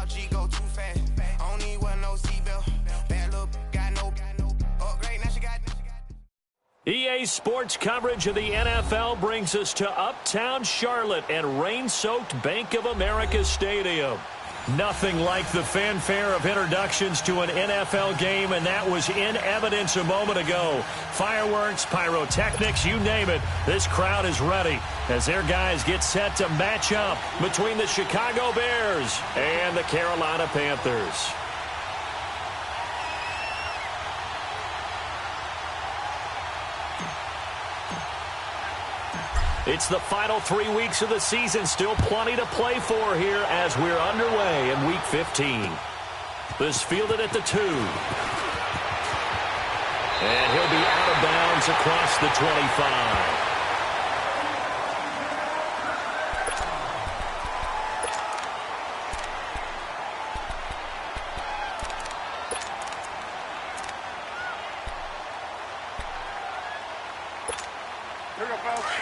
G go too fast. I don't need one no seatbelt. Bad look, got no upgrade. Now she got. EA Sports coverage of the NFL brings us to Uptown Charlotte and rain-soaked Bank of America Stadium. Nothing like the fanfare of introductions to an NFL game, and that was in evidence a moment ago. Fireworks, pyrotechnics, you name it. This crowd is ready as their guys get set to match up between the Chicago Bears and the Carolina Panthers. It's the final 3 weeks of the season. Still plenty to play for here as we're underway in Week 15. This fielded at the 2. And he'll be out of bounds across the 25. Here we go, folks.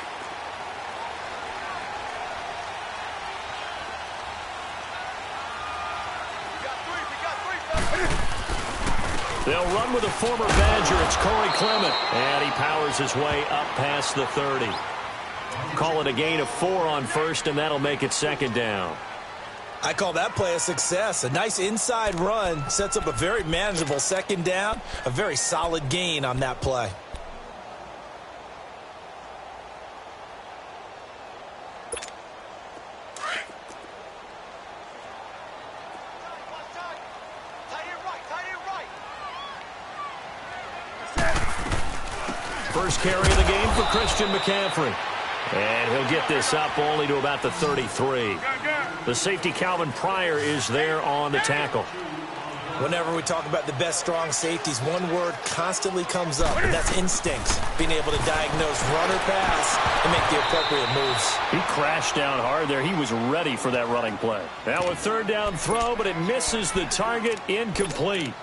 They'll run with a former Badger. It's Corey Clement. And he powers his way up past the 30. Call it a gain of 4 on first, and that'll make it second down. I call that play a success. A nice inside run sets up a very manageable second down. A very solid gain on that play. First carry of the game for Christian McCaffrey. And he'll get this up only to about the 33. The safety Calvin Pryor is there on the tackle. Whenever we talk about the best strong safeties, one word constantly comes up, and that's instincts. Being able to diagnose run or pass and make the appropriate moves. He crashed down hard there. He was ready for that running play. Now a third down throw, but it misses the target. Incomplete.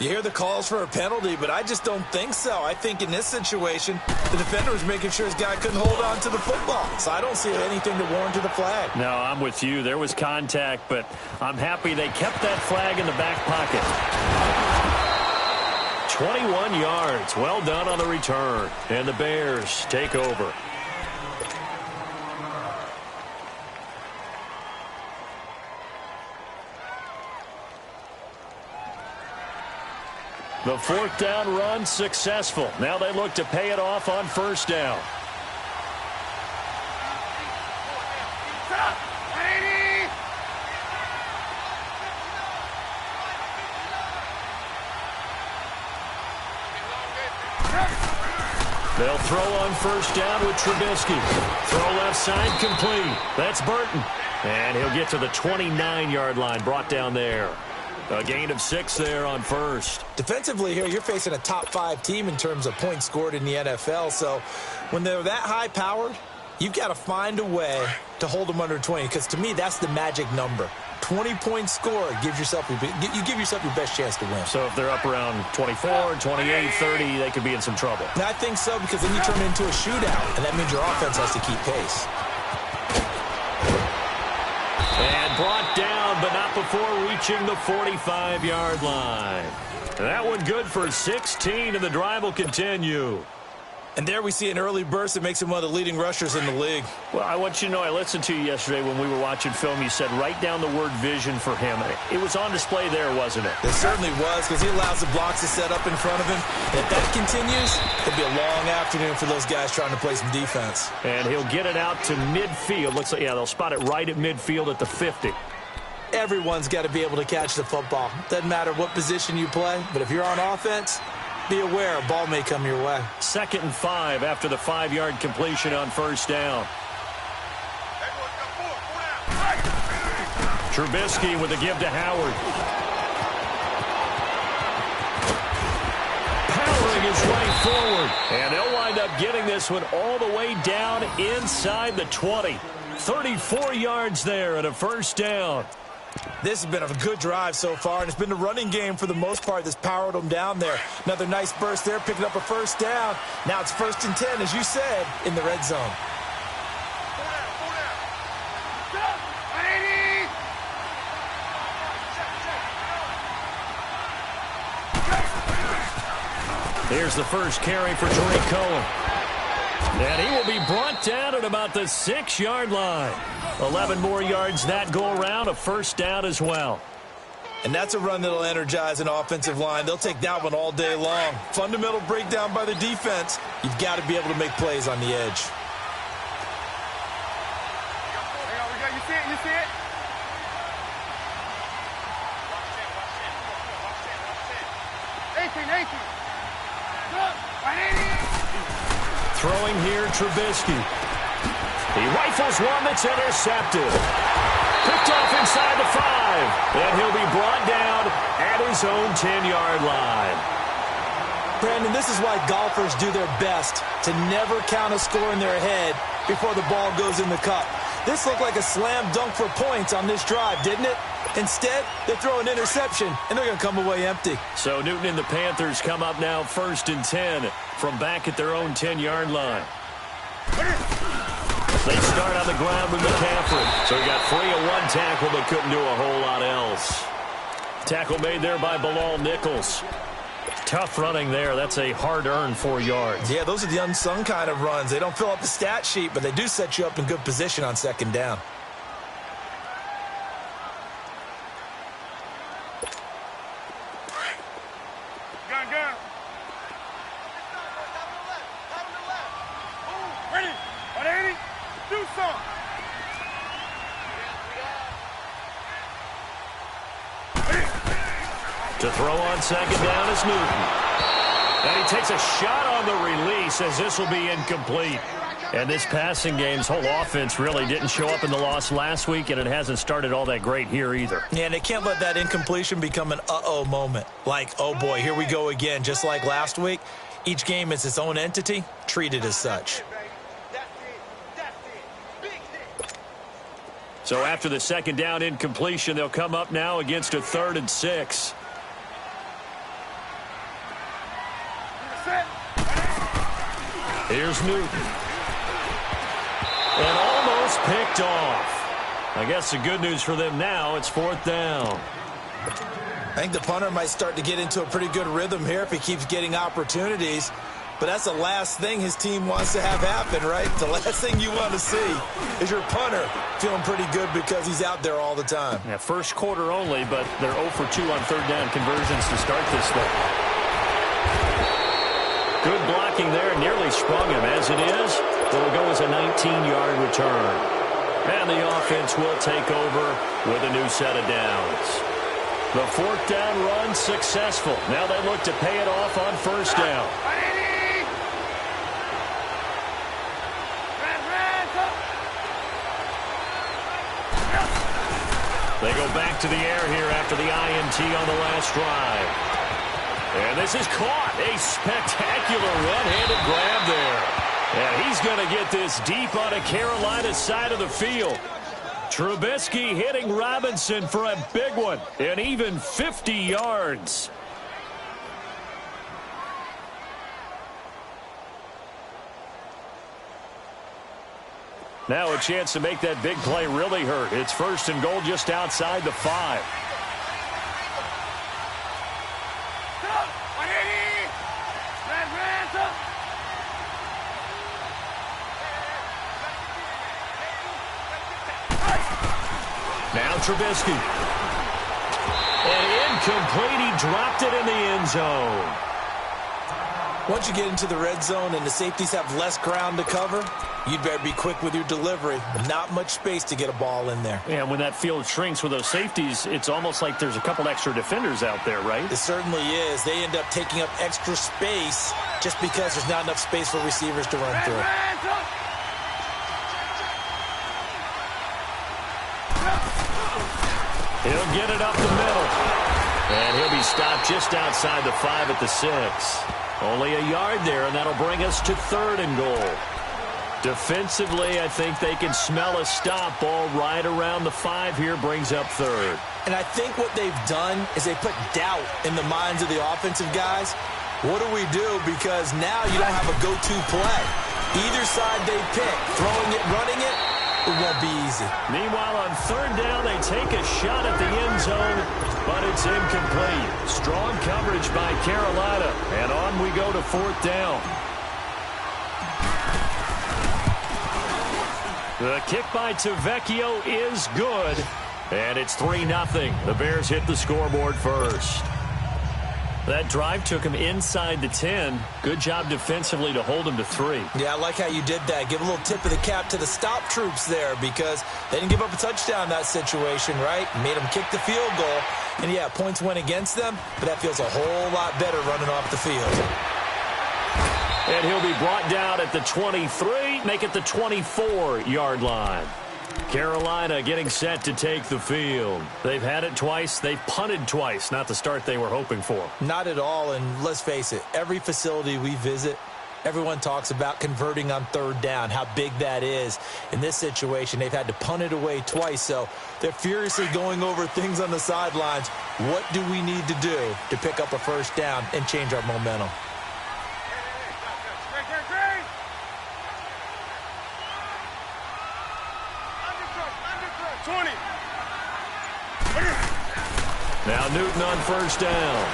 You hear the calls for a penalty, but I just don't think so. I think in this situation, the defender was making sure his guy couldn't hold on to the football. So I don't see anything to warrant to the flag. No, I'm with you. There was contact, but I'm happy they kept that flag in the back pocket. 21 yards. Well done on the return. And the Bears take over. The fourth down run successful. Now they look to pay it off on first down. They'll throw on first down with Trubisky. Throw left side complete. That's Burton. And he'll get to the 29-yard line, brought down there. A gain of 6 there on first. Defensively here, you're facing a top 5 team in terms of points scored in the NFL. So when they're that high-powered, you've got to find a way to hold them under 20. Because to me, that's the magic number. 20 points scored gives yourself you give yourself your best chance to win. So if they're up around 24, 28, 30, they could be in some trouble. And I think so, because then you turn it into a shootout, and that means your offense has to keep pace. And brought down, but not before reaching the 45-yard line. That one good for 16, and the drive will continue. And there we see an early burst that makes him one of the leading rushers in the league. Well, I want you to know, I listened to you yesterday when we were watching film. You said write down the word vision for him. It was on display there, wasn't it? It certainly was, because he allows the blocks to set up in front of him. And if that continues, it'll be a long afternoon for those guys trying to play some defense. And he'll get it out to midfield. Looks like, yeah, they'll spot it right at midfield at the 50. Everyone's got to be able to catch the football. Doesn't matter what position you play, but if you're on offense, be aware a ball may come your way. 2nd and 5 after the 5-yard completion on first down. Trubisky with a give to Howard. Powering his way forward. And they'll wind up getting this one all the way down inside the 20. 34 yards there and a first down. This has been a good drive so far, and it's been the running game for the most part that's powered them down there. Another nice burst there, picking up a first down. Now it's 1st and 10, as you said, in the red zone. Here's the first carry for Tariq Cohen. And he will be brought down at about the 6-yard line. 11 more yards that go around, a first down as well. And that's a run that'll energize an offensive line. They'll take that one all day long. Fundamental breakdown by the defense. You've got to be able to make plays on the edge. You see it? You see it? Throwing here, Trubisky. He rifles one that's intercepted. Picked off inside the 5. And he'll be brought down at his own 10-yard line. Brandon, this is why golfers do their best to never count a score in their head before the ball goes in the cup. This looked like a slam dunk for points on this drive, didn't it? Instead, they throw an interception, and they're going to come away empty. So Newton and the Panthers come up now 1st and 10 from back at their own 10-yard line. They start on the ground with McCaffrey. So he got free of one tackle but couldn't do a whole lot else. Tackle made there by Bilal Nichols. Tough running there. That's a hard-earned 4 yards. Yeah, those are the unsung kind of runs. They don't fill up the stat sheet, but they do set you up in good position on 2nd down. Gun. Ready? 180? Do something. To throw on 2nd down is Newton. And he takes a shot on the release as this will be incomplete. And this passing game's whole offense really didn't show up in the loss last week, and it hasn't started all that great here either. Yeah, and they can't let that incompletion become an uh-oh moment. Like, oh boy, here we go again, just like last week. Each game is its own entity, treated as such. So after the 2nd down incompletion, they'll come up now against a 3rd and 6. Here's Newton. And almost picked off. I guess the good news for them now, it's 4th down. I think the punter might start to get into a pretty good rhythm here if he keeps getting opportunities. But that's the last thing his team wants to have happen, right? The last thing you want to see is your punter feeling pretty good because he's out there all the time. Yeah, first quarter only, but they're 0 for 2 on 3rd down conversions to start this thing. Good blocking there, nearly sprung him. As it is, it'll go as a 19-yard return. And the offense will take over with a new set of downs. The 4th down run successful. Now they look to pay it off on 1st down. They go back to the air here after the INT on the last drive. And this is caught. A spectacular one-handed grab there. And he's going to get this deep on a Carolina side of the field. Trubisky hitting Robinson for a big one. And even 50 yards. Now a chance to make that big play really hurt. It's 1st and goal just outside the 5. Now Trubisky. And incomplete. He dropped it in the end zone. Once you get into the red zone and the safeties have less ground to cover, you'd better be quick with your delivery. Not much space to get a ball in there. And when that field shrinks with those safeties, it's almost like there's a couple extra defenders out there, right? It certainly is. They end up taking up extra space just because there's not enough space for receivers to run through. He'll get it up the middle. And he'll be stopped just outside the 5 at the 6. Only a yard there, and that'll bring us to 3rd and goal. Defensively, I think they can smell a stop. Ball right around the 5 here, brings up 3rd. And I think what they've done is they put doubt in the minds of the offensive guys. What do we do? Because now you don't have a go-to play. Either side they pick, throwing it, running it, it won't be easy. Meanwhile, on third down, they take a shot at the end zone, but it's incomplete. Strong coverage by Carolina, and on we go to fourth down. The kick by Tavecchio is good, and it's 3-0. The Bears hit the scoreboard first. That drive took him inside the 10. Good job defensively to hold him to 3. Yeah, I like how you did that. Give a little tip of the cap to the stop troops there because they didn't give up a touchdown in that situation, right? Made them kick the field goal. And, yeah, points went against them, but that feels a whole lot better running off the field. And he'll be brought down at the 23, make it the 24-yard line. Carolina getting set to take the field. They've had it twice. They've punted twice. Not the start they were hoping for. Not at all, and let's face it, every facility we visit, everyone talks about converting on third down, how big that is. In this situation, they've had to punt it away twice, so they're furiously going over things on the sidelines. What do we need to do to pick up a first down and change our momentum? 20. Now Newton on first down.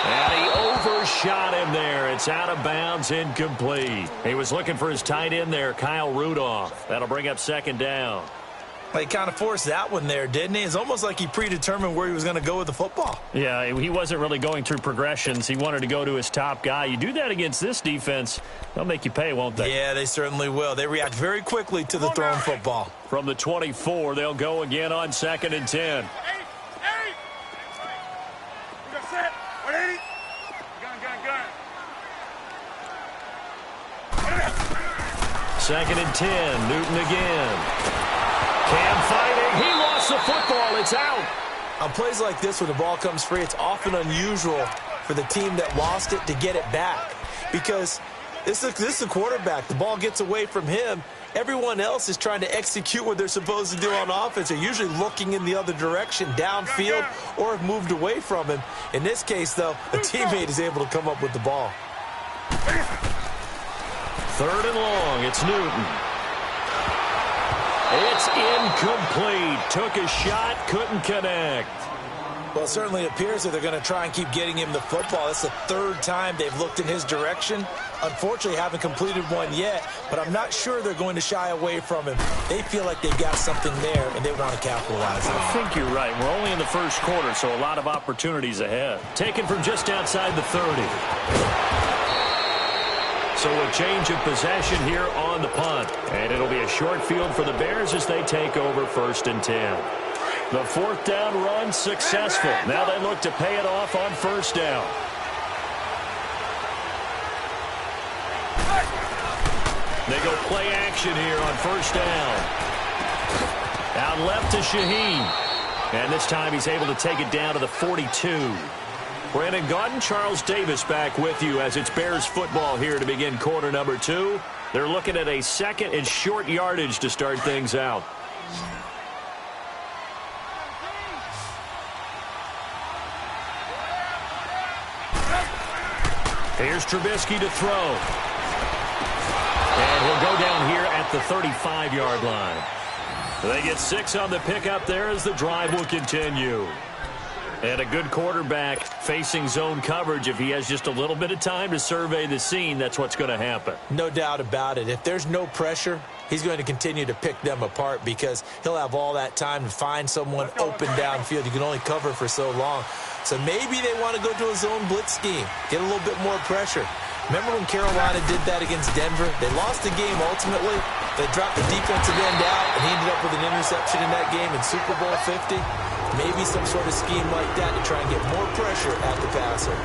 And he overshot him there. It's out of bounds, incomplete. He was looking for his tight end there, Kyle Rudolph. That'll bring up second down. He kind of forced that one there, didn't he? It's almost like he predetermined where he was going to go with the football. Yeah, he wasn't really going through progressions. He wanted to go to his top guy. You do that against this defense, they'll make you pay, won't they? Yeah, they certainly will. They react very quickly to the thrown football. From the 24, they'll go again on 2nd and 10. 8. You got set. 180. Gun. 2nd and 10, Newton again. Cam fighting. He lost the football. It's out. On plays like this, when the ball comes free, it's often unusual for the team that lost it to get it back because this is the quarterback. The ball gets away from him. Everyone else is trying to execute what they're supposed to do on offense. They're usually looking in the other direction, downfield, or have moved away from him. In this case, though, a teammate is able to come up with the ball. 3rd and long. It's Newton. It's incomplete. Took a shot, couldn't connect. Well, it certainly appears that they're going to try and keep getting him the football. That's the 3rd time they've looked in his direction. Unfortunately, haven't completed one yet, but I'm not sure they're going to shy away from him. They feel like they've got something there, and they want to capitalize on it. I think you're right. We're only in the first quarter, so a lot of opportunities ahead. Taken from just outside the 30. So a change of possession here on the punt. And it'll be a short field for the Bears as they take over 1st and 10. The 4th down run successful. Now they look to pay it off on 1st down. They go play action here on 1st down. Out left to Shaheen. And this time he's able to take it down to the 42. Brandon Gaudin, Charles Davis back with you as it's Bears football here to begin quarter number 2. They're looking at a 2nd and short yardage to start things out. Here's Trubisky to throw. And he'll go down here at the 35-yard line. They get 6 on the pickup there as the drive will continue. And a good quarterback facing zone coverage. If he has just a little bit of time to survey the scene, that's what's going to happen. No doubt about it. If there's no pressure, he's going to continue to pick them apart because he'll have all that time to find someone open downfield. You can only cover for so long. So maybe they want to go to a zone blitz scheme, get a little bit more pressure. Remember when Carolina did that against Denver? They lost the game ultimately. They dropped the defensive end out, and he ended up with an interception in that game in Super Bowl 50. Maybe some sort of scheme like that to try and get more pressure at the passer.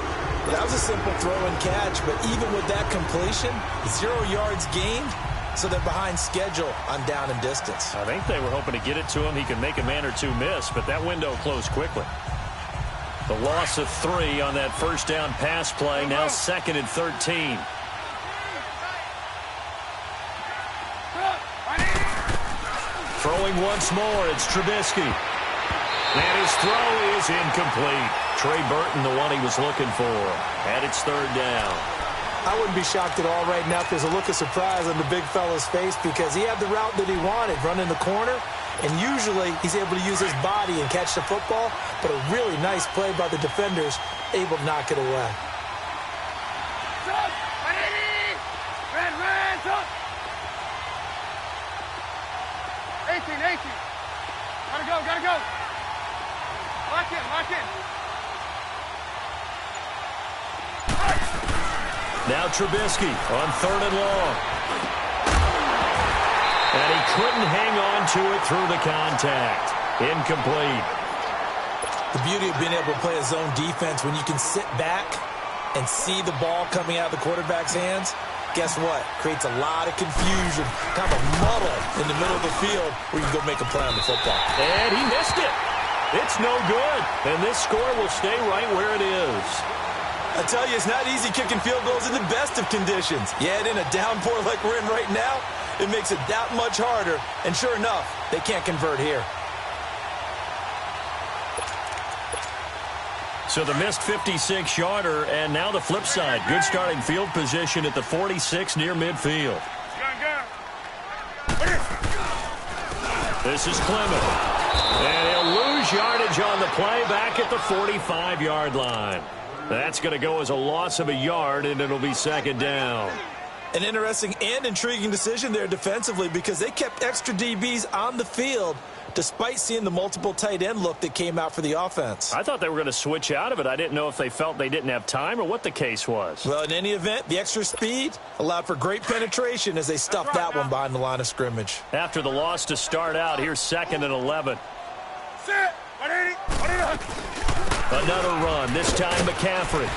That was a simple throw and catch, but even with that completion, 0 yards gained, so they're behind schedule on down and distance. I think they were hoping to get it to him. He could make a man or two miss, but that window closed quickly. The loss of 3 on that 1st down pass play, now 2nd and 13. Throwing once more, it's Trubisky. And his throw is incomplete. Trey Burton, the one he was looking for. And it's 3rd down. I wouldn't be shocked at all right now if there's a look of surprise on the big fella's face because he had the route that he wanted, running the corner, and usually he's able to use his body and catch the football, but a really nice play by the defenders, able to knock it away. Red, up. 18. Gotta go. Lock in. Now Trubisky on 3rd and long. And he couldn't hang on to it through the contact. Incomplete. The beauty of being able to play a zone defense when you can sit back and see the ball coming out of the quarterback's hands, guess what? Creates a lot of confusion, kind of a muddle in the middle of the field where you can go make a play on the football. And he missed it. It's no good. And this score will stay right where it is. I tell you, it's not easy kicking field goals in the best of conditions. Yet in a downpour like we're in right now, it makes it that much harder. And sure enough, they can't convert here. So the missed 56-yarder, and now the flip side. Good starting field position at the 46 near midfield. This is Clement. And he'll lose yardage on the play back at the 45-yard line. That's going to go as a loss of a yard, and it'll be 2nd down. An interesting and intriguing decision there defensively because they kept extra DBs on the field despite seeing the multiple tight end look that came out for the offense. I thought they were going to switch out of it. I didn't know if they felt they didn't have time or what the case was. Well, in any event, the extra speed allowed for great penetration as they stuffed that one behind the line of scrimmage. After the loss to start out, here's 2nd and 11. Sit. 180. Another run, this time McCaffrey.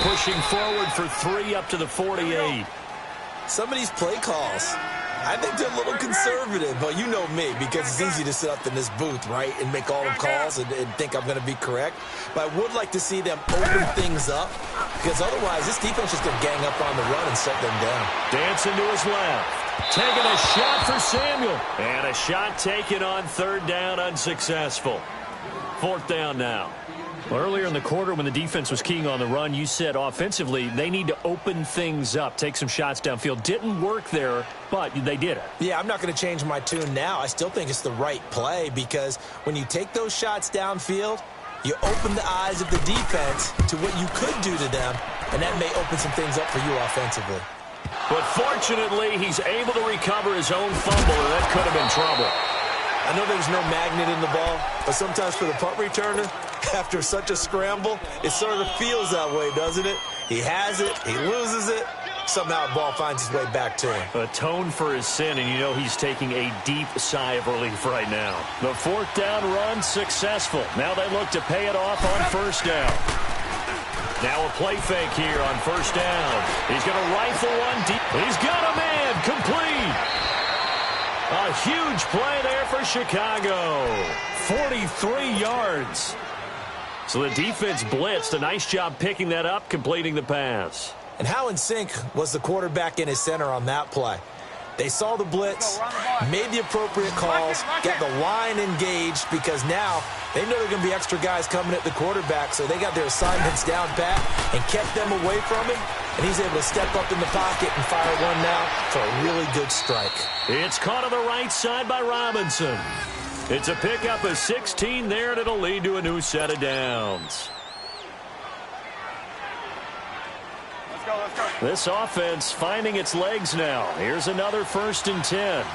Pushing forward for 3 up to the 48. Some of these play calls, I think they're a little conservative, but you know me, because it's easy to sit up in this booth, right, and make all the calls and think I'm going to be correct. But I would like to see them open things up, because otherwise this defense is going to gang up on the run and shut them down. Dancing to his left. Taking a shot for Samuel. And a shot taken on 3rd down, unsuccessful. 4th down now. Well, earlier in the quarter when the defense was keying on the run, you said offensively they need to open things up, take some shots downfield. Didn't work there, but they did it. Yeah, I'm not going to change my tune now. I still think it's the right play because when you take those shots downfield, you open the eyes of the defense to what you could do to them, and that may open some things up for you offensively. But fortunately, he's able to recover his own fumble, and that could have been trouble. I know there's no magnet in the ball, but sometimes for the punt returner, after such a scramble, it sort of feels that way, doesn't it? He has it, he loses it, somehow the ball finds its way back to him. Atone for his sin, and you know he's taking a deep sigh of relief right now. The 4th down run successful. Now they look to pay it off on 1st down. Now a play fake here on 1st down. He's going to rifle one deep. He's got a man complete. A huge play there for Chicago. 43 yards. So the defense blitzed. A nice job picking that up, completing the pass. And how in sync was the quarterback and his center on that play? They saw the blitz, made the appropriate calls, got the line engaged because now they know there are going to be extra guys coming at the quarterback, so they got their assignments down pat and kept them away from him, and he's able to step up in the pocket and fire one now for a really good strike. It's caught on the right side by Robinson. It's a pickup of 16 there, and it'll lead to a new set of downs. Let's go. This offense finding its legs now. Here's another 1st and 10.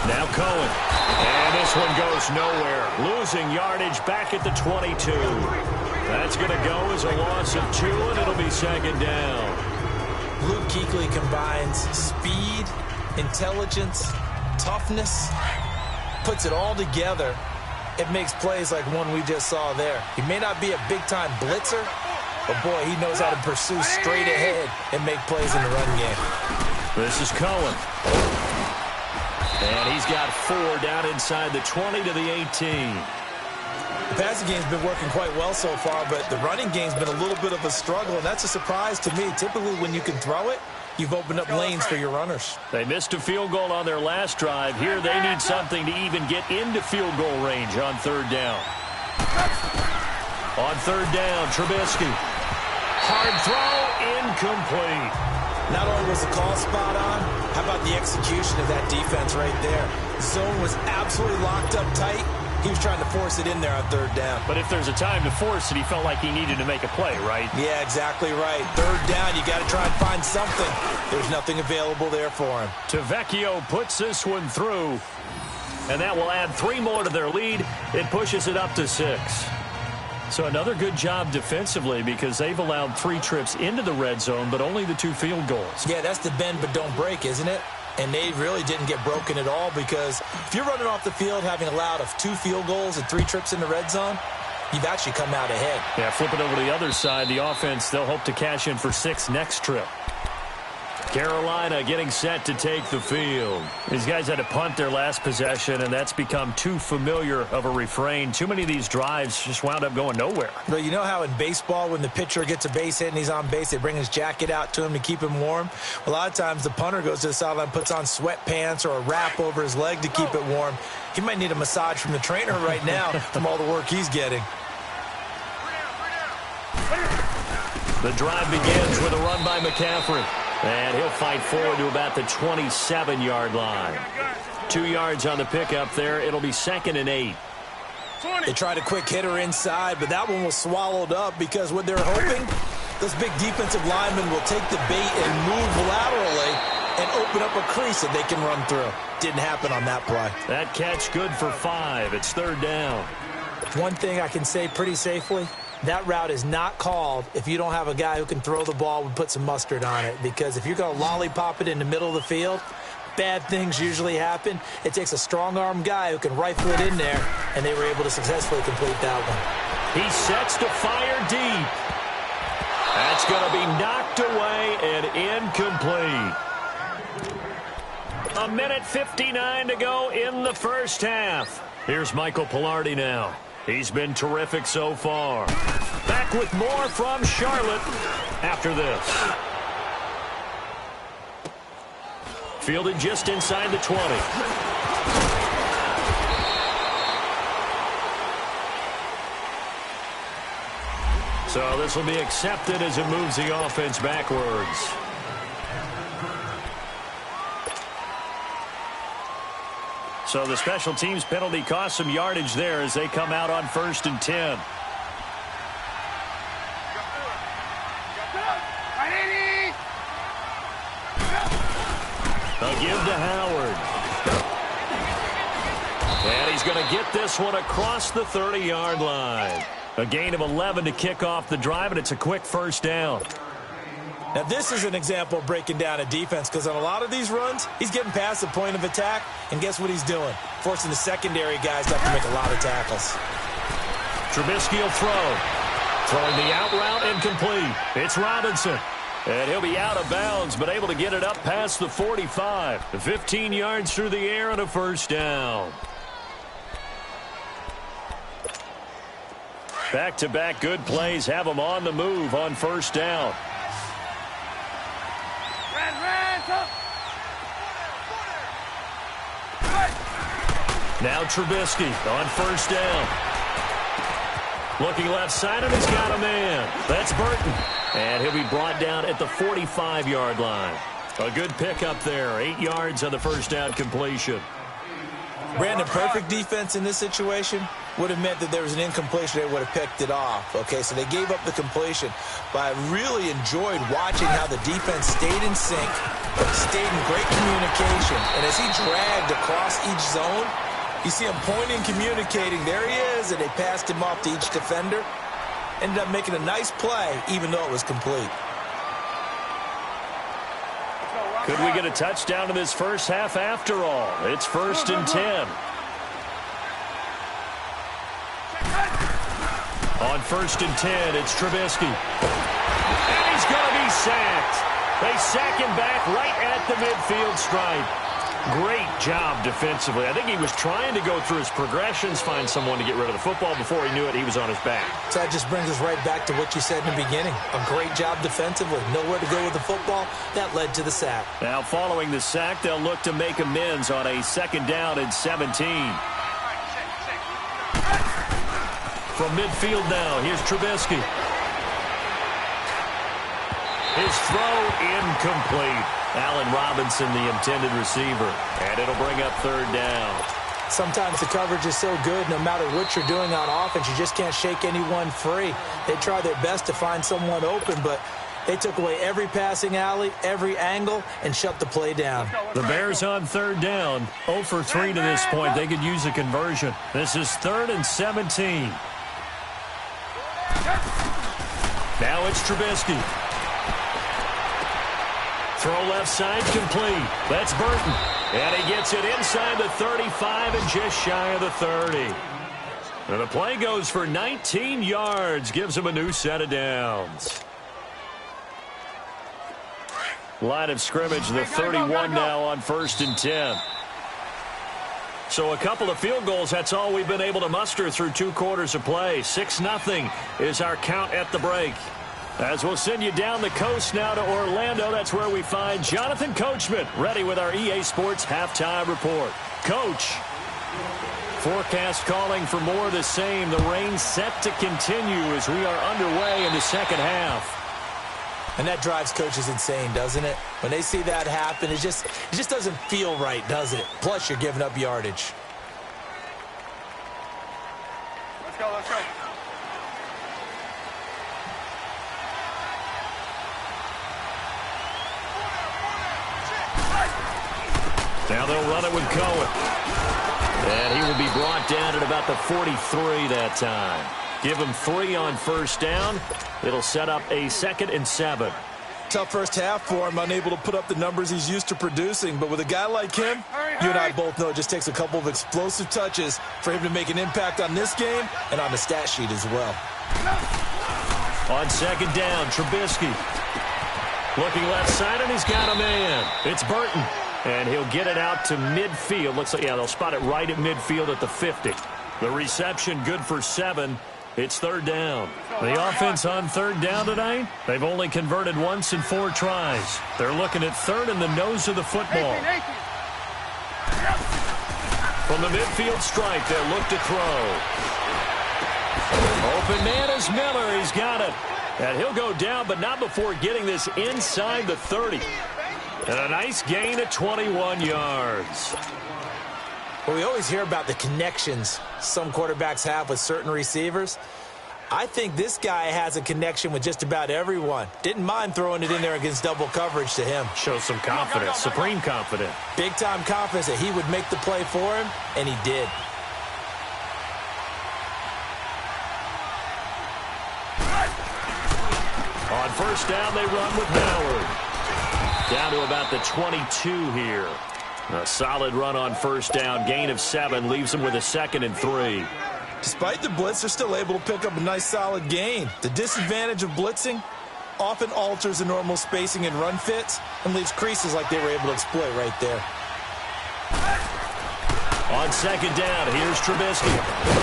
Now Cohen. And this one goes nowhere. Losing yardage back at the 22. That's going to go as a loss of 2, and it'll be 2nd down. Luke Kuechly combines speed, intelligence, toughness, puts it all together. It makes plays like one we just saw there. He may not be a big-time blitzer, but, boy, he knows how to pursue straight ahead and make plays in the run game. This is Cohen. And he's got 4 down inside the 20 to the 18. The passing game's been working quite well so far, but the running game's been a little bit of a struggle, and that's a surprise to me. Typically, when you can throw it, you've opened up lanes for your runners. They missed a field goal on their last drive. Here they need something to even get into field goal range on 3rd down. On third down, Trubisky. Hard throw, incomplete. Not only was the call spot on, how about the execution of that defense right there? Zone was absolutely locked up tight. He was trying to force it in there on third down. But if there's a time to force it, he felt like he needed to make a play, right? Yeah, exactly right. Third down, you got to try and find something. There's nothing available there for him. Tavecchio puts this one through, and that will add 3 more to their lead. It pushes it up to 6. So another good job defensively because they've allowed 3 trips into the red zone, but only the 2 field goals. Yeah, that's the bend but don't break, isn't it? And they really didn't get broken at all because if you're running off the field having allowed 2 field goals and 3 trips in the red zone, you've actually come out ahead. Yeah, flip it over to the other side. The offense, they'll hope to cash in for 6 next trip. Carolina getting set to take the field. These guys had to punt their last possession, and that's become too familiar of a refrain. Too many of these drives just wound up going nowhere. But you know how in baseball when the pitcher gets a base hit and he's on base, they bring his jacket out to him to keep him warm? A lot of times the punter goes to the sideline, puts on sweatpants or a wrap over his leg to keep it warm. He might need a massage from the trainer right now from all the work he's getting. The drive begins with a run by McCaffrey. And he'll fight forward to about the 27-yard line. 2 yards on the pickup there. It'll be 2nd and 8. They tried a quick hitter inside, but that one was swallowed up because what they're hoping, this big defensive lineman will take the bait and move laterally and open up a crease that they can run through. Didn't happen on that play. That catch good for 5. It's 3rd down. One thing I can say pretty safely, that route is not called if you don't have a guy who can throw the ball and put some mustard on it. Because if you're going to lollipop it in the middle of the field, bad things usually happen. It takes a strong-arm guy who can rifle it in there, and they were able to successfully complete that one. He sets to fire deep. That's going to be knocked away and incomplete. 1:59 to go in the first half. Here's Michael Pilardi now. He's been terrific so far. Back with more from Charlotte after this. Fielded just inside the 20. So this will be accepted as it moves the offense backwards. So the special teams penalty cost some yardage there as they come out on 1st and 10. A give to Howard. And he's going to get this one across the 30-yard line. A gain of 11 to kick off the drive, and it's a quick 1st down. Now, this is an example of breaking down a defense because on a lot of these runs, he's getting past the point of attack, and guess what he's doing? Forcing the secondary guys to have to make a lot of tackles. Trubisky will throw. Throwing the out route incomplete. It's Robinson. And he'll be out of bounds, but able to get it up past the 45. 15 yards through the air and a 1st down. Back-to-back good plays have them on the move on 1st down. Now Trubisky on 1st down. Looking left side, and he's got a man. That's Burton. And he'll be brought down at the 45-yard line. A good pickup there. 8 yards on the 1st down completion. Brandon, perfect defense in this situation would have meant that there was an incompletion. They would have picked it off. Okay, so they gave up the completion. But I really enjoyed watching how the defense stayed in sync, stayed in great communication. And as he dragged across each zone, you see him pointing, communicating. There he is, and they passed him off to each defender. Ended up making a nice play, even though it was complete. Could we get a touchdown in this first half after all? It's 1st and 10. On 1st and 10, it's Trubisky. And he's going to be sacked. They sack him back right at the midfield stripe. Great job defensively. I think he was trying to go through his progressions, find someone to get rid of the football. Before he knew it, he was on his back. So that just brings us right back to what you said in the beginning. A great job defensively. Nowhere to go with the football. That led to the sack. Now, following the sack, they'll look to make amends on a 2nd down and 17. From midfield now, here's Trubisky. His throw incomplete. Allen Robinson, the intended receiver. And it'll bring up third down. Sometimes the coverage is so good, no matter what you're doing on offense, you just can't shake anyone free. They try their best to find someone open, but they took away every passing alley, every angle, and shut the play down. The Bears on third down. 0 for 3 to this point. They could use a conversion. This is 3rd and 17. Now it's Trubisky. Throw left side complete. That's Burton. And he gets it inside the 35 and just shy of the 30. And the play goes for 19 yards. Gives him a new set of downs. Line of scrimmage, the 31 now on 1st and 10. So a couple of field goals, that's all we've been able to muster through 2 quarters of play. 6-0 is our count at the break. As we'll send you down the coast now to Orlando, that's where we find Jonathan Coachman, ready with our EA Sports halftime report. Coach, forecast calling for more of the same. The rain set to continue as we are underway in the second half. And that drives coaches insane, doesn't it? When they see that happen, it just doesn't feel right, does it? Plus, you're giving up yardage. Let's go, let's go. Now they'll run it with Cohen. And he will be brought down at about the 43 that time. Give him 3 on 1st down. It'll set up a 2nd and 7. Tough first half for him, unable to put up the numbers he's used to producing. But with a guy like him, you and I both know it just takes a couple of explosive touches for him to make an impact on this game and on the stat sheet as well. On 2nd down, Trubisky. Looking left side, and he's got a man. It's Burton. And he'll get it out to midfield. Looks like, yeah, they'll spot it right at midfield at the 50. The reception good for 7. It's 3rd down. The offense on 3rd down tonight, they've only converted once in 4 tries. They're looking at 3rd in the nose of the football. From the midfield stripe, they'll look to throw. Open man is Miller. He's got it. And he'll go down, but not before getting this inside the 30. And a nice gain of 21 yards. Well, we always hear about the connections some quarterbacks have with certain receivers. I think this guy has a connection with just about everyone. Didn't mind throwing it in there against double coverage to him. Shows some confidence, supreme confidence. Big-time confidence that he would make the play for him, and he did. On 1st down, they run with Howard. Down to about the 22 here. A solid run on 1st down. Gain of 7 leaves them with a 2nd and 3. Despite the blitz, they're still able to pick up a nice solid gain. The disadvantage of blitzing often alters the normal spacing and run fits and leaves creases like they were able to exploit right there. On 2nd down, here's Trubisky.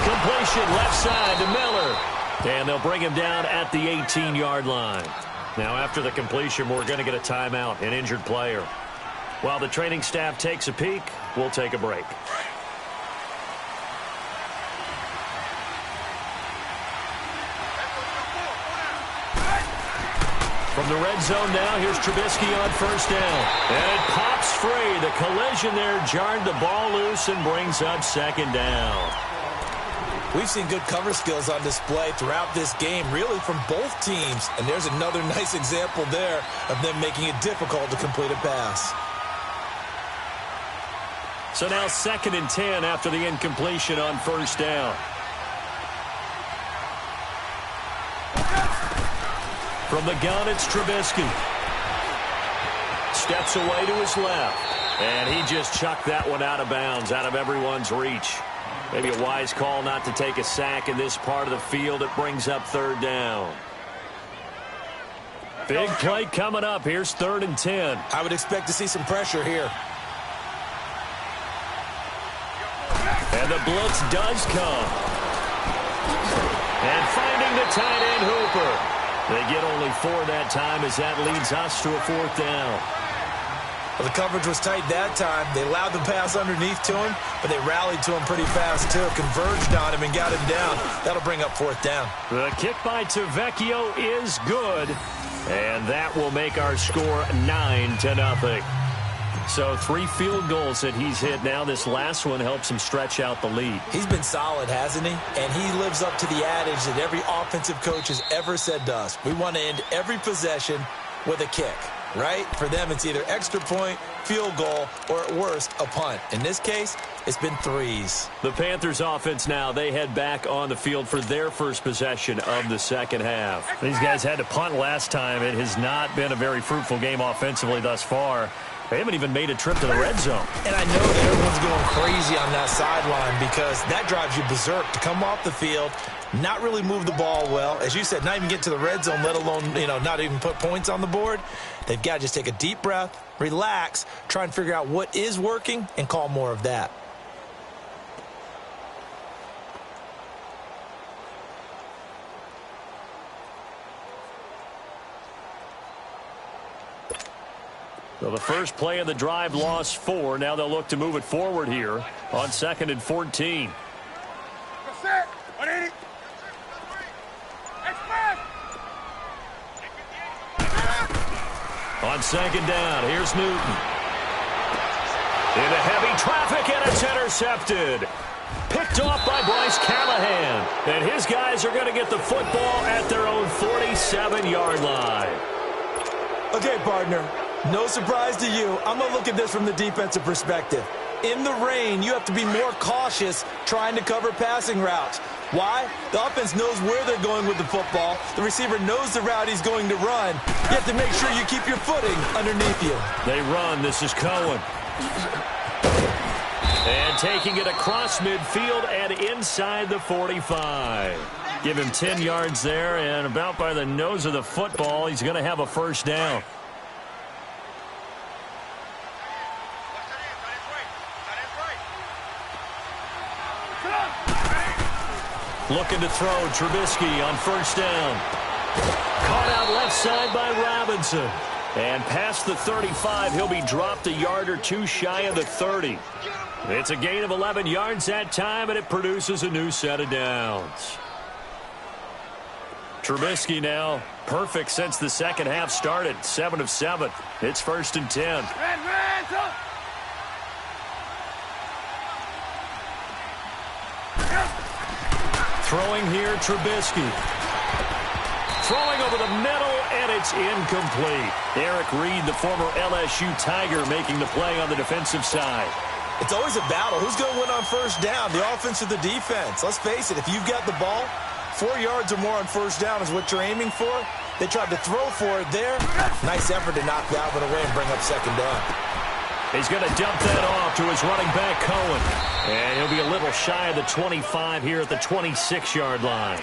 Completion left side to Miller. And they'll bring him down at the 18-yard line. Now, after the completion, we're going to get a timeout, an injured player. While the training staff takes a peek, we'll take a break. From the red zone now, here's Trubisky on 1st down. And it pops free. The collision there jarred the ball loose and brings up 2nd down. We've seen good cover skills on display throughout this game, really from both teams. And there's another nice example there of them making it difficult to complete a pass. So now 2nd and 10 after the incompletion on 1st down. From the gun, it's Trubisky. Steps away to his left. And he just chucked that one out of bounds, out of everyone's reach. Maybe a wise call not to take a sack in this part of the field. It brings up 3rd down. Big play coming up. Here's 3rd and 10. I would expect to see some pressure here. And the blitz does come. And finding the tight end Hooper. They get only 4 that time as that leads us to a 4th down. Well, the coverage was tight that time. They allowed the pass underneath to him, but they rallied to him pretty fast, too. Converged on him and got him down. That'll bring up 4th down. The kick by Tavecchio is good, and that will make our score 9-0. So 3 field goals that he's hit now. This last one helps him stretch out the lead. He's been solid, hasn't he? And he lives up to the adage that every offensive coach has ever said to us. We want to end every possession with a kick, right? For them, it's either extra point, field goal, or at worst, a punt. In this case, it's been 3s. The Panthers offense now, they head back on the field for their first possession of the second half. These guys had to punt last time. It has not been a very fruitful game offensively thus far. They haven't even made a trip to the red zone. And I know that everyone's going crazy on that sideline because that drives you berserk to come off the field, not really move the ball well. As you said, not even get to the red zone, let alone, not even put points on the board. They've got to just take a deep breath, relax, try and figure out what is working, and call more of that. So the first play of the drive lost 4. Now they'll look to move it forward here on 2nd and 14. On 2nd down, here's Newton. Into heavy traffic, and it's intercepted. Picked off by Bryce Callahan. And his guys are going to get the football at their own 47-yard line. Okay, partner. No surprise to you. I'm going to look at this from the defensive perspective. In the rain, you have to be more cautious trying to cover passing routes. Why? The offense knows where they're going with the football. The receiver knows the route he's going to run. You have to make sure you keep your footing underneath you. They run. This is Cohen. And taking it across midfield and inside the 45. Give him 10 yards there, and about by the nose of the football, he's going to have a first down. Looking to throw, Trubisky on first down. Caught out left side by Robinson. And past the 35, he'll be dropped a yard or 2 shy of the 30. It's a gain of 11 yards that time, and it produces a new set of downs. Trubisky now perfect since the second half started. 7 of 7. It's 1st and 10. Throwing here, Trubisky. Throwing over the middle, and it's incomplete. Eric Reed, the former LSU Tiger, making the play on the defensive side. It's always a battle. Who's going to win on first down, the offense or the defense? Let's face it, if you've got the ball, 4 yards or more on first down is what you're aiming for. They tried to throw for it there. Nice effort to knock that one away and bring up second down. He's going to dump that off to his running back, Cohen. And he'll be a little shy of the 25 here at the 26-yard line.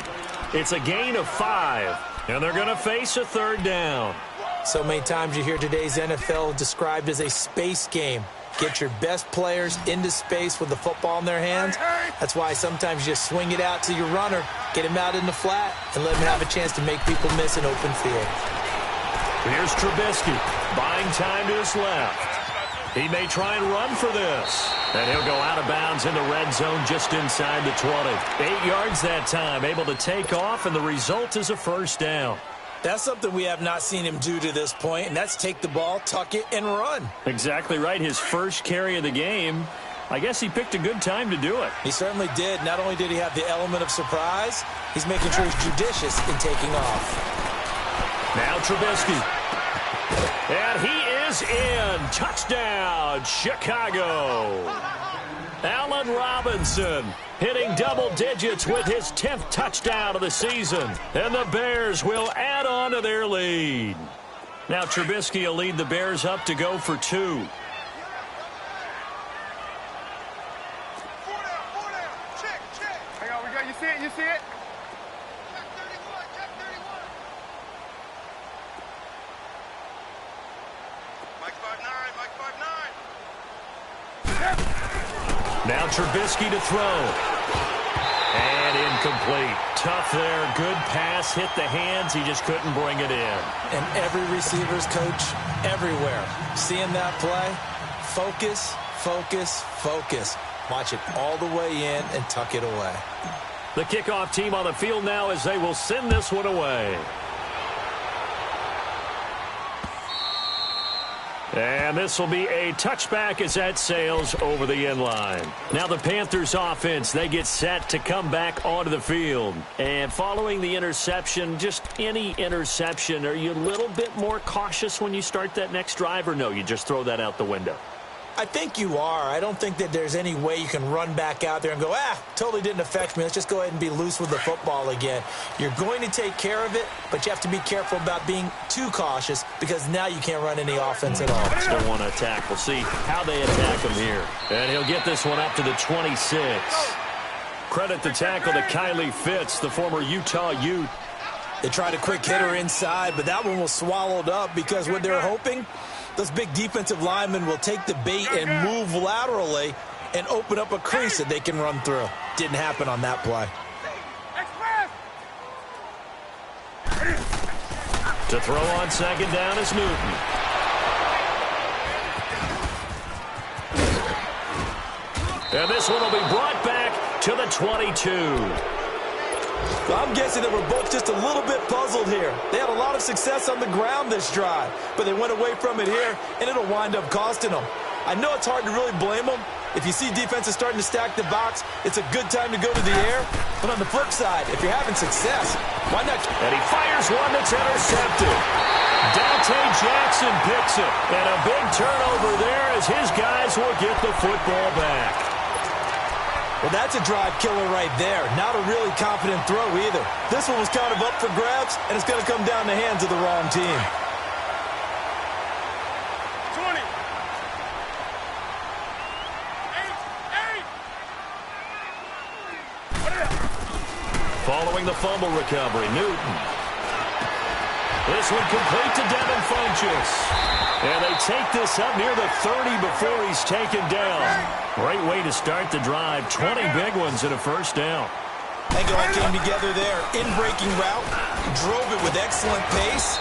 It's a gain of 5, and they're going to face a 3rd down. So many times you hear today's NFL described as a space game. Get your best players into space with the football in their hands. That's why sometimes you just swing it out to your runner, get him out in the flat, and let him have a chance to make people miss an open field. Here's Trubisky, buying time to his left. He may try and run for this. And he'll go out of bounds in the red zone just inside the 20. 8 yards that time, able to take off, and the result is a first down. That's something we have not seen him do to this point, and that's take the ball, tuck it, and run. Exactly right. His first carry of the game. I guess he picked a good time to do it. He certainly did. Not only did he have the element of surprise, he's making sure he's judicious in taking off. Now Trubisky. And he is in. Touchdown, Chicago. Allen Robinson hitting double digits with his 10th touchdown of the season. And the Bears will add on to their lead. Now Trubisky will lead the Bears up to go for 2. Four down. Check. Hang on, we got, you see it? Check 31. Mike 5'9". Now Trubisky to throw. And incomplete. tough there. Good pass, hit the hands. He just couldn't bring it in. And every receiver's coach everywhere, seeing that play, focus, focus, focus. Watch it all the way in and tuck it away. The kickoff team on the field now as they will send this one away. And this will be a touchback as that sails over the end line. Now the Panthers offense, they get set to come back onto the field. And following the interception, just any interception, are you a little bit more cautious when you start that next drive, or no, you just throw that out the window? I think you are. I don't think that there's any way you can run back out there and go, totally didn't affect me. Let's just go ahead and be loose with the football again. You're going to take care of it, but you have to be careful about being too cautious because now you can't run any offense at all. Still want to attack. We'll see how they attack him here. And he'll get this one up to the 26. Credit the tackle to Kylie Fitz, the former Utah Ute. They tried a quick hitter inside, but that one was swallowed up because what they're hoping, those big defensive linemen will take the bait and move laterally and open up a crease that they can run through. Didn't happen on that play. To throw on second down is Newton. And this one will be brought back to the 22. Well, I'm guessing that we're both just a little bit puzzled here. They had a lot of success on the ground this drive, but they went away from it here, and it'll wind up costing them. I know it's hard to really blame them. If you see defenses starting to stack the box, it's a good time to go to the air. But on the flip side, if you're having success, why not? And he fires one that's intercepted. Dante Jackson picks it. And a big turnover there as his guys will get the football back. Well, that's a drive killer right there. Not a really confident throw either. This one was kind of up for grabs, and it's going to come down the hands of the wrong team. 20. 8. Following the fumble recovery, Newton. This one complete to Devin Funchess. And they take this up near the 30 before he's taken down. Great way to start the drive. 20 big ones and a first down. Think it all came together there. In-breaking route. Drove it with excellent pace.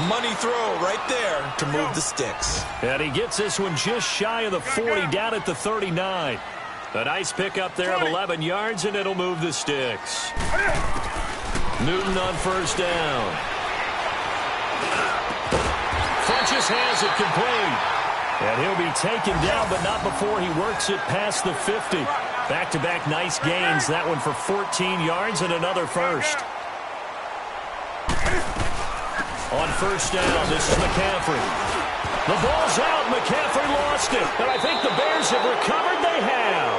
Money throw right there to move the sticks. And he gets this one just shy of the 40, down at the 39. A nice pickup there of 11 yards, and it'll move the sticks. Newton on first down. Funchess has it complete. And he'll be taken down, but not before he works it past the 50. Back-to-back nice gains. That one for 14 yards and another first. On first down, this is McCaffrey. The ball's out. McCaffrey lost it. And I think the Bears have recovered. They have.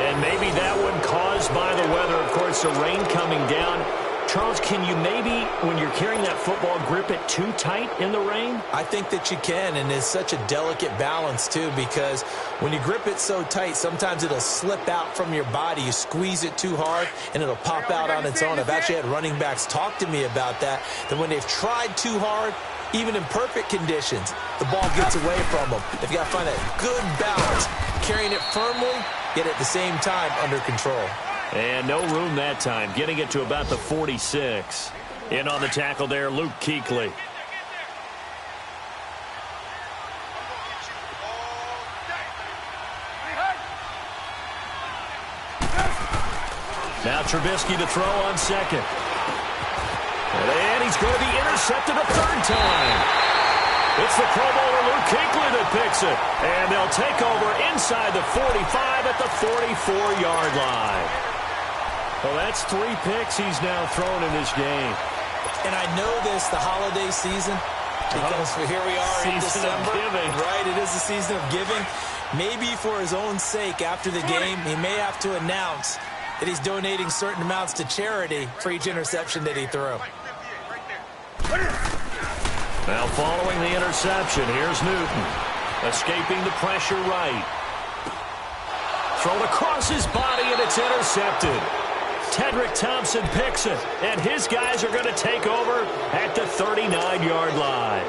And maybe that one caused by the weather. Of course, the rain coming down. Charles, can you maybe, when you're carrying that football, grip it too tight in the rain? I think that you can, and it's such a delicate balance, too, because when you grip it so tight, sometimes it'll slip out from your body. You squeeze it too hard, and it'll pop out on its own. I've actually had running backs talk to me about that when they've tried too hard, even in perfect conditions, the ball gets away from them. They've got to find that good balance, carrying it firmly, yet at the same time under control. And no room that time, getting it to about the 46. In on the tackle there, Luke Kuechly. Now Trubisky to throw on second. And he's going to be intercepted a third time. It's the Pro Bowler Luke Kuechly that picks it. And they'll take over inside the 45 at the 44-yard line. Well, that's 3 picks he's now thrown in this game. And I know this, the holiday season, because here we are in December. Right, it is the season of giving. Maybe for his own sake, after the game, he may have to announce that he's donating certain amounts to charity for each interception that he threw. Now following the interception, here's Newton. Escaping the pressure right. Thrown across his body, and it's intercepted. Tedrick Thompson picks it, and his guys are going to take over at the 39-yard line.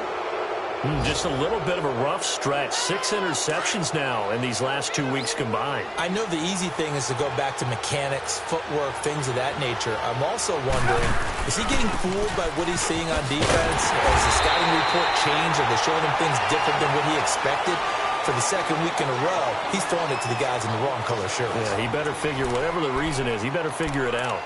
Just a little bit of a rough stretch. 6 interceptions now in these last 2 weeks combined. I know the easy thing is to go back to mechanics, footwork, things of that nature. I'm also wondering, is he getting fooled by what he's seeing on defense? Has the scouting report changed? Are they showing him things different than what he expected? For the second week in a row, he's throwing it to the guys in the wrong color shirts. Yeah, he better figure, whatever the reason is, he better figure it out.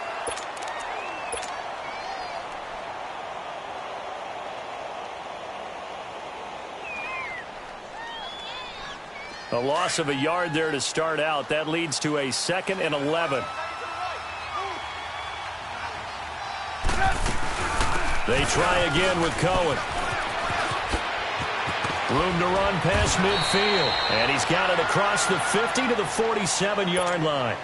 A loss of a yard there to start out. That leads to a 2nd and 11. They try again with Cohen. Room to run past midfield. And he's got it across the 50 to the 47-yard line.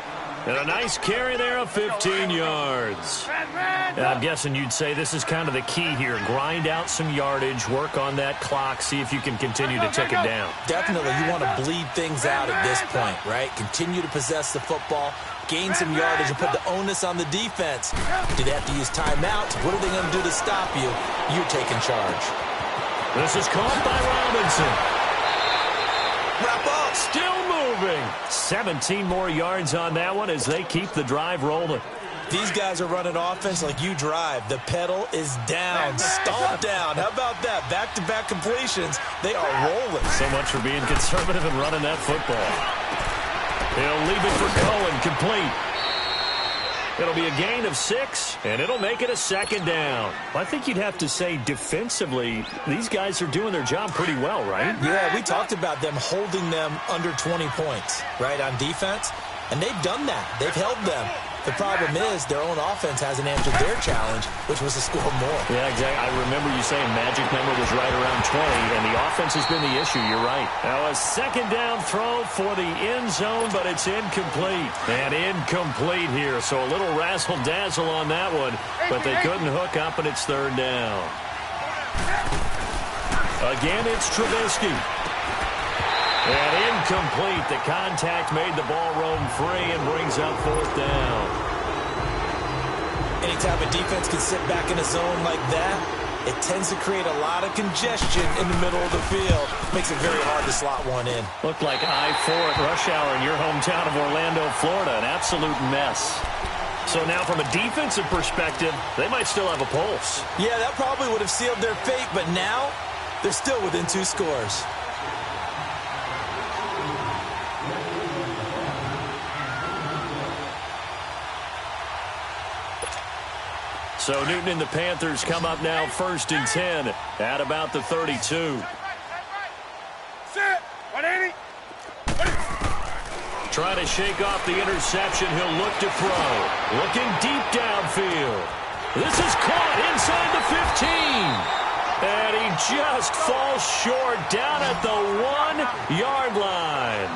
And a nice carry there of 15 yards. I'm guessing you'd say this is kind of the key here. Grind out some yardage, work on that clock, see if you can continue to tick it down. Definitely, you want to bleed things out at this point, right? Continue to possess the football, gain some yardage, and put the onus on the defense. Do they have to use timeouts? What are they going to do to stop you? You're taking charge. This is caught by Robinson. Wrap up. Still moving. 17 more yards on that one as they keep the drive rolling. These guys are running offense like you drive. The pedal is down, stomped down. How about that? Back-to-back completions. They are rolling. So much for being conservative and running that football. He'll leave it for Cohen, complete. It'll be a gain of 6, and it'll make it a 2nd down. I think you'd have to say defensively, these guys are doing their job pretty well, right? Yeah, we talked about them holding them under 20 points, right, on defense. And they've done that. They've held them. The problem is their own offense hasn't answered their challenge, which was to score more. Yeah, exactly. I remember you saying magic number was right around 20, and the offense has been the issue. You're right. Now a 2nd down throw for the end zone, but it's incomplete. And incomplete here, so a little razzle-dazzle on that one, but they couldn't hook up, and it's 3rd down. Again, it's Trubisky. And incomplete. The contact made the ball roam free and brings up 4th down. Anytime a defense can sit back in a zone like that, it tends to create a lot of congestion in the middle of the field. Makes it very hard to slot one in. Looked like I-4 at rush hour in your hometown of Orlando, Florida. An absolute mess. So now from a defensive perspective, they might still have a pulse. Yeah, that probably would have sealed their fate, but now they're still within 2 scores. So Newton and the Panthers come up now 1st and 10 at about the 32. Sit. 180. Trying to shake off the interception. He'll look to throw. Looking deep downfield. This is caught inside the 15. And he just falls short down at the 1-yard line.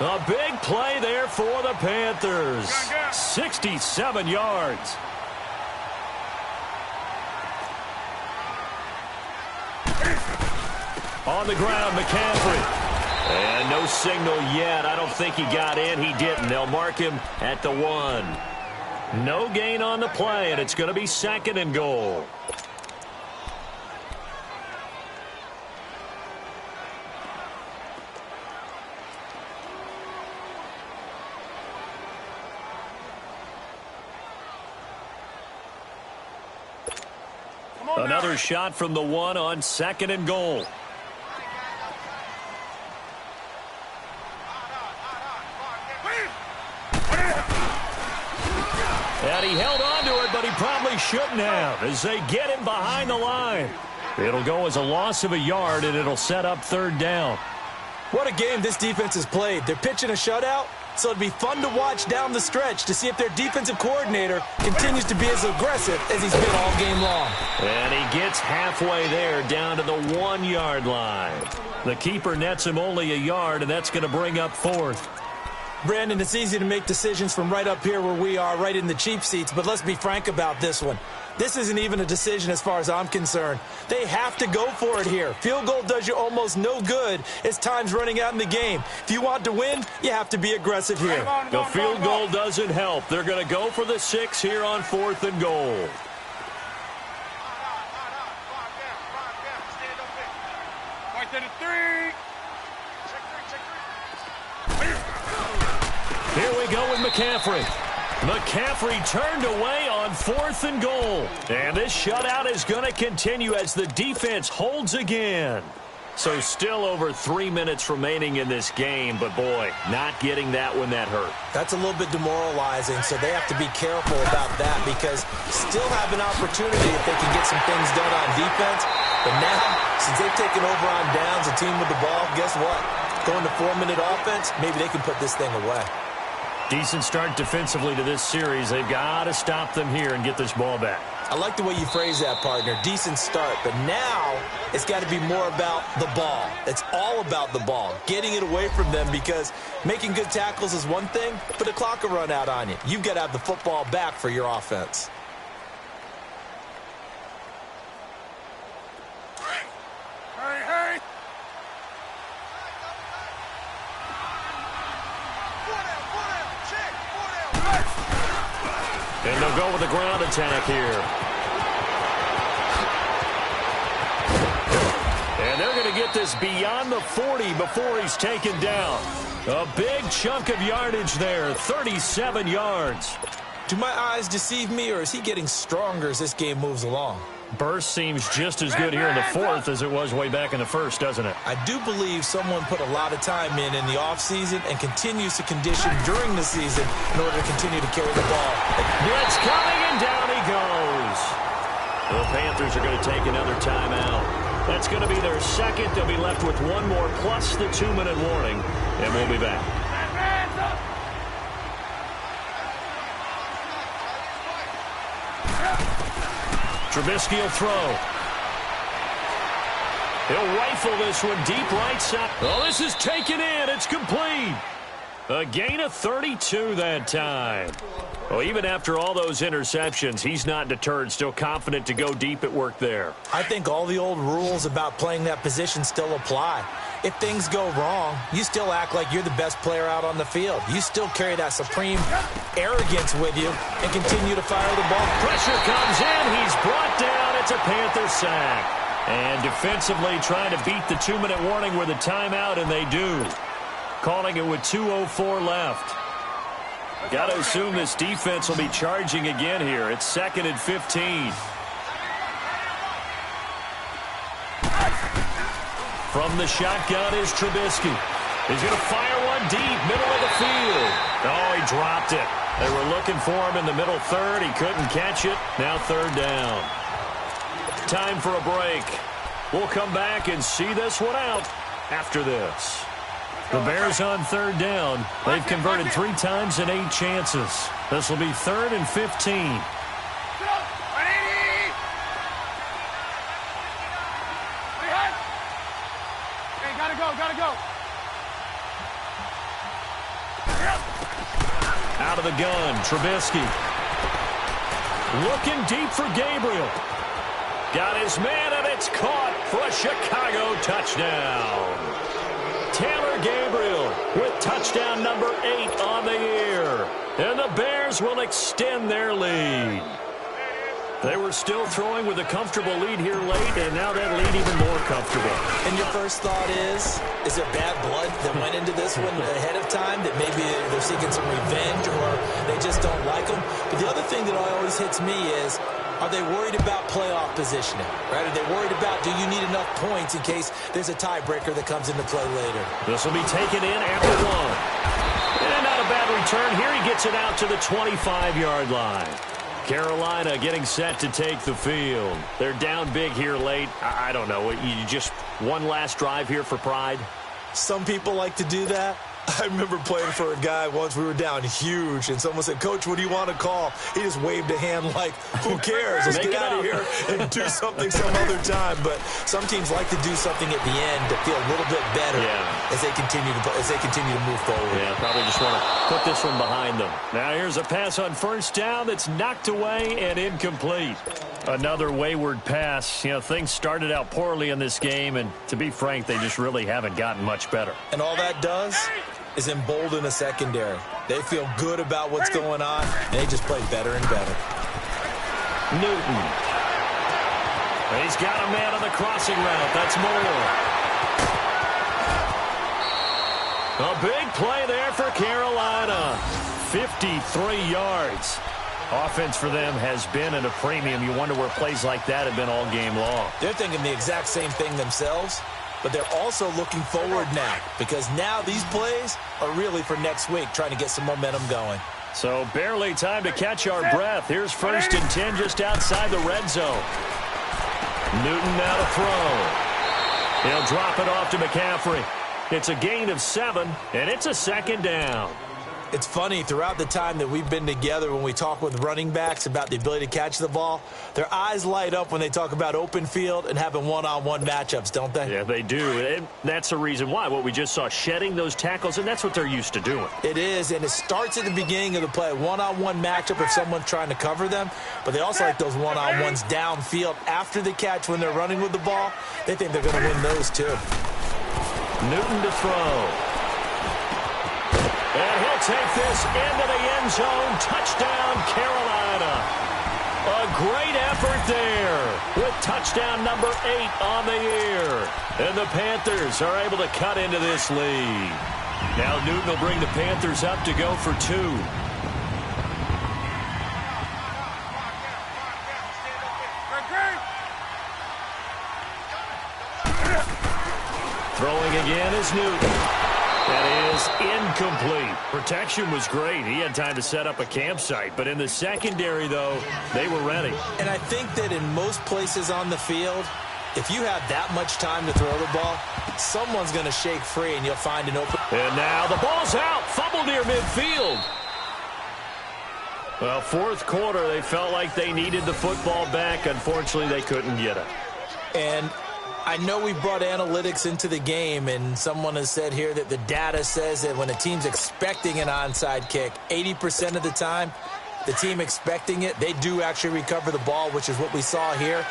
A big play there for the Panthers. 67 yards. On the ground, McCaffrey. And no signal yet. I don't think he got in. He didn't. They'll mark him at the 1. No gain on the play, and it's going to be 2nd and goal. Another shot from the 1 on 2nd and goal. And he held on to it, but he probably shouldn't have as they get him behind the line. It'll go as a loss of a yard, and it'll set up 3rd down. What a game this defense has played. They're pitching a shutout, so it'd be fun to watch down the stretch to see if their defensive coordinator continues to be as aggressive as he's been all game long. And he gets halfway there down to the 1-yard line. The keeper nets him only a yard, and that's going to bring up 4th. Brandon, it's easy to make decisions from right up here where we are, right in the cheap seats, but let's be frank about this one. This isn't even a decision as far as I'm concerned. They have to go for it here. Field goal does you almost no good as time's running out in the game. If you want to win, you have to be aggressive here. The field goal doesn't help. They're going to go for the 6 here on 4th and goal. After the 3. Here we go with McCaffrey. McCaffrey turned away on 4th and goal. And this shutout is going to continue as the defense holds again. So still over 3 minutes remaining in this game, but boy, not getting that when that hurt. That's a little bit demoralizing, so they have to be careful about that because still have an opportunity if they can get some things done on defense. But now, since they've taken over on downs, a team with the ball, guess what? Going to 4-minute offense, maybe they can put this thing away. Decent start defensively to this series. They've got to stop them here and get this ball back. I like the way you phrase that, partner. Decent start. But now it's got to be more about the ball. It's all about the ball. Getting it away from them because making good tackles is one thing, but the clock will run out on you. You've got to have the football back for your offense. Hurry. And they'll go with the ground attack here. And they're going to get this beyond the 40 before he's taken down. A big chunk of yardage there, 37 yards. Do my eyes deceive me, or is he getting stronger as this game moves along? Burst seems just as good here in the 4th as it was way back in the 1st, doesn't it? I do believe someone put a lot of time in the offseason and continues to condition during the season in order to continue to carry the ball. Blitz coming, and down he goes. The Panthers are going to take another timeout. That's going to be their second. They'll be left with one more plus the 2-minute warning, and we'll be back. Trubisky will throw. He'll rifle this one deep right side. Oh, this is taken in. It's complete. A gain of 32 that time. Well, even after all those interceptions, he's not deterred, still confident to go deep at work there. I think all the old rules about playing that position still apply. If things go wrong, you still act like you're the best player out on the field. You still carry that supreme arrogance with you and continue to fire the ball. Pressure comes in. He's brought down. It's a Panther sack. And defensively trying to beat the 2-minute warning with a timeout, and they do. Calling it with 2:04 left. Got to assume this defense will be charging again here. It's 2nd and 15. From the shotgun is Trubisky. He's going to fire one deep, middle of the field. Oh, he dropped it. They were looking for him in the middle third. He couldn't catch it. Now 3rd down. Time for a break. We'll come back and see this one out after this. The Bears on 3rd down. They've converted 3 times in 8 chances. This will be 3rd and 15. Hey, gotta go. Out of the gun, Trubisky. Looking deep for Gabriel. Got his man, and it's caught for a Chicago touchdown. Taylor Gabriel with touchdown number 8 on the year. And the Bears will extend their lead. They were still throwing with a comfortable lead here late, and now that lead even more comfortable. And your first thought is there bad blood that went into this one ahead of time, that maybe they're seeking some revenge or they just don't like them? But the other thing that always hits me is, are they worried about playoff positioning? Right? Are they worried about, do you need enough points in case there's a tiebreaker that comes into play later? This will be taken in after 1. And not a bad return here. He gets it out to the 25-yard line. Carolina getting set to take the field. They're down big here late. I don't know. You just one last drive here for pride? Some people like to do that. I remember playing for a guy once. We were down huge, and someone said, "Coach, what do you want to call?" He just waved a hand like, who cares? Let's get out of here and do something some other time. But some teams like to do something at the end to feel a little bit better as they continue to move forward. Yeah, probably just want to put this one behind them. Now here's a pass on 1st down that's knocked away and incomplete. Another wayward pass. You know, things started out poorly in this game, and to be frank, they just really haven't gotten much better. And all that does is embolden a secondary. They feel good about what's going on, and they just play better and better. Newton. He's got a man on the crossing route. That's Moore. A big play there for Carolina. 53 yards. Offense for them has been at a premium. You wonder where plays like that have been all game long. They're thinking the exact same thing themselves, but they're also looking forward now because now these plays are really for next week, trying to get some momentum going. So barely time to catch our breath. Here's 1st and 10 just outside the red zone. Newton now to throw. He'll drop it off to McCaffrey. It's a gain of 7, and it's a 2nd down. It's funny, throughout the time that we've been together, when we talk with running backs about the ability to catch the ball, their eyes light up when they talk about open field and having one-on-one matchups, don't they? Yeah, they do. And that's the reason why. What we just saw, shedding those tackles, and that's what they're used to doing. It is, and it starts at the beginning of the play. One-on-one matchup if someone's trying to cover them, but they also like those one-on-ones downfield after the catch when they're running with the ball. They think they're going to win those, too. Newton to throw. And he'll take this into the end zone. Touchdown, Carolina. A great effort there with touchdown number 8 on the year. And the Panthers are able to cut into this lead. Now Newton will bring the Panthers up to go for 2. Throwing again is Newton. That is incomplete. Protection was great. He had time to set up a campsite. But in the secondary, though, they were ready. And I think that in most places on the field, if you have that much time to throw the ball, someone's going to shake free and you'll find an open. And now the ball's out. Fumbled near midfield. Well, 4th quarter, they felt like they needed the football back. Unfortunately, they couldn't get it. And I know we brought analytics into the game, and someone has said here that the data says that when a team's expecting an onside kick, 80% of the time, the team expecting it, they do actually recover the ball, which is what we saw here.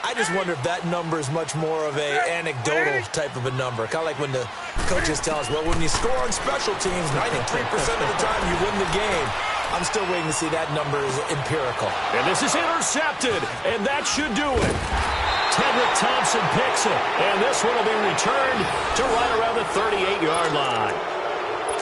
I just wonder if that number is much more of a anecdotal type of a number. Kind of like when the coaches tell us, well, when you score on special teams, 93% of the time you win the game. I'm still waiting to see that number is empirical. And this is intercepted, and that should do it. Tedrick Thompson picks it, and this one will be returned to right around the 38-yard line.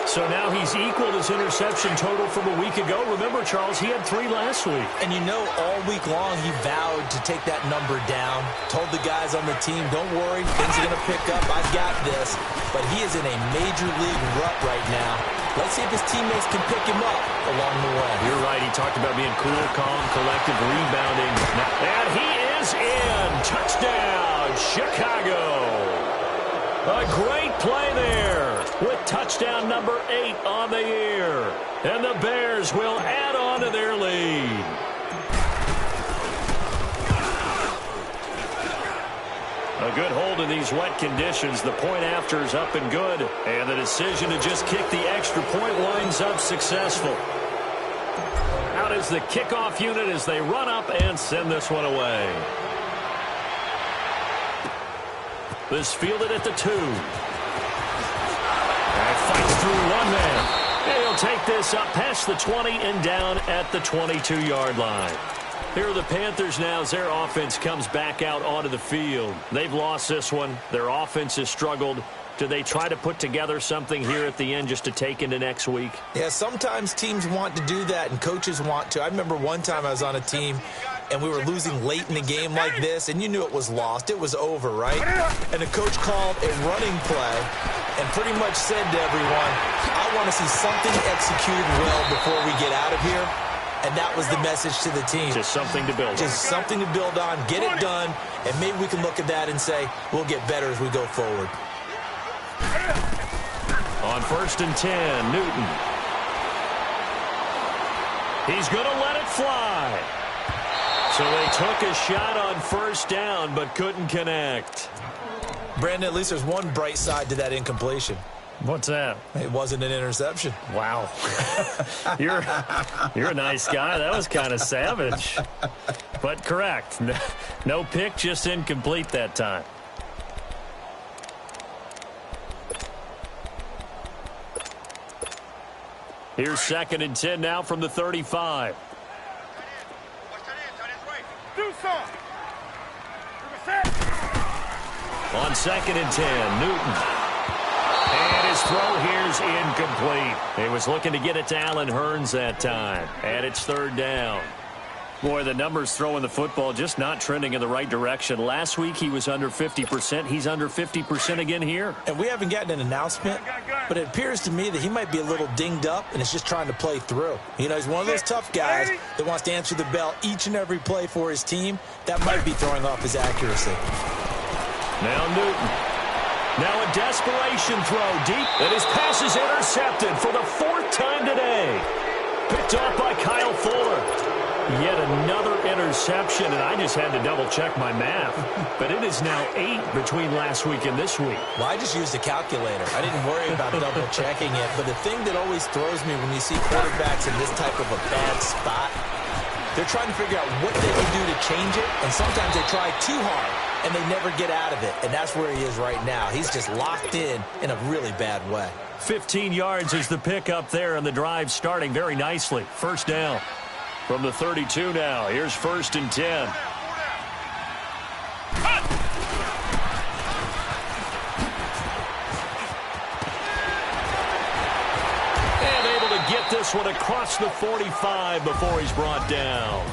So now he's equaled his interception total from a week ago. Remember, Charles, he had 3 last week. And you know, all week long he vowed to take that number down, told the guys on the team, don't worry, things are going to pick up, I've got this. But he is in a major league rut right now. Let's see if his teammates can pick him up along the way. You're right. He talked about being cool, calm, collective, rebounding. And he is in. Touchdown, Chicago. A great play there with touchdown number 8 on the year. And the Bears will add on to their lead. A good hold in these wet conditions. The point after is up and good. And the decision to just kick the extra point winds up successful. Out is the kickoff unit as they run up and send this one away. This fielded at the 2. And fights through one man. He'll take this up past the 20 and down at the 22-yard line. Here are the Panthers now as their offense comes back out onto the field. They've lost this one. Their offense has struggled. Do they try to put together something here at the end just to take into next week? Yeah, sometimes teams want to do that and coaches want to. I remember one time I was on a team and we were losing late in the game like this, and you knew it was lost. It was over, right? And the coach called a running play and pretty much said to everyone, I want to see something executed well before we get out of here. And that was the message to the team. Just something to build on. Just something to build on, get it done, and maybe we can look at that and say, we'll get better as we go forward. On 1st and 10, Newton. He's going to let it fly. So they took a shot on 1st down, but couldn't connect. Brandon, at least there's one bright side to that incompletion. What's that? It wasn't an interception. Wow. You're a nice guy. That was kind of savage. But correct. No pick, just incomplete that time. Here's 2nd and 10 now from the 35. On 2nd and 10, Newton. And his throw here's incomplete. He was looking to get it to Allen Hurns that time. And it's 3rd down. Boy, the numbers throwing the football just not trending in the right direction. Last week he was under 50%. He's under 50% again here. And we haven't gotten an announcement, but it appears to me that he might be a little dinged up and is just trying to play through. You know, he's one of those tough guys that wants to answer the bell each and every play for his team. That might be throwing off his accuracy. Now Newton. Now a desperation throw deep, and his pass is intercepted for the 4th time today. Picked off by Kyle Fuller. Yet another interception, and I just had to double-check my math. But it is now 8 between last week and this week. Well, I just used a calculator. I didn't worry about double-checking it. But the thing that always throws me when you see quarterbacks in this type of a bad spot, they're trying to figure out what they can do to change it, and sometimes they try too hard, and they never get out of it. And that's where he is right now. He's just locked in a really bad way. 15 yards is the pickup there, and the drive starting very nicely. 1st down. From the 32 now, here's 1st and 10. And able to get this one across the 45 before he's brought down.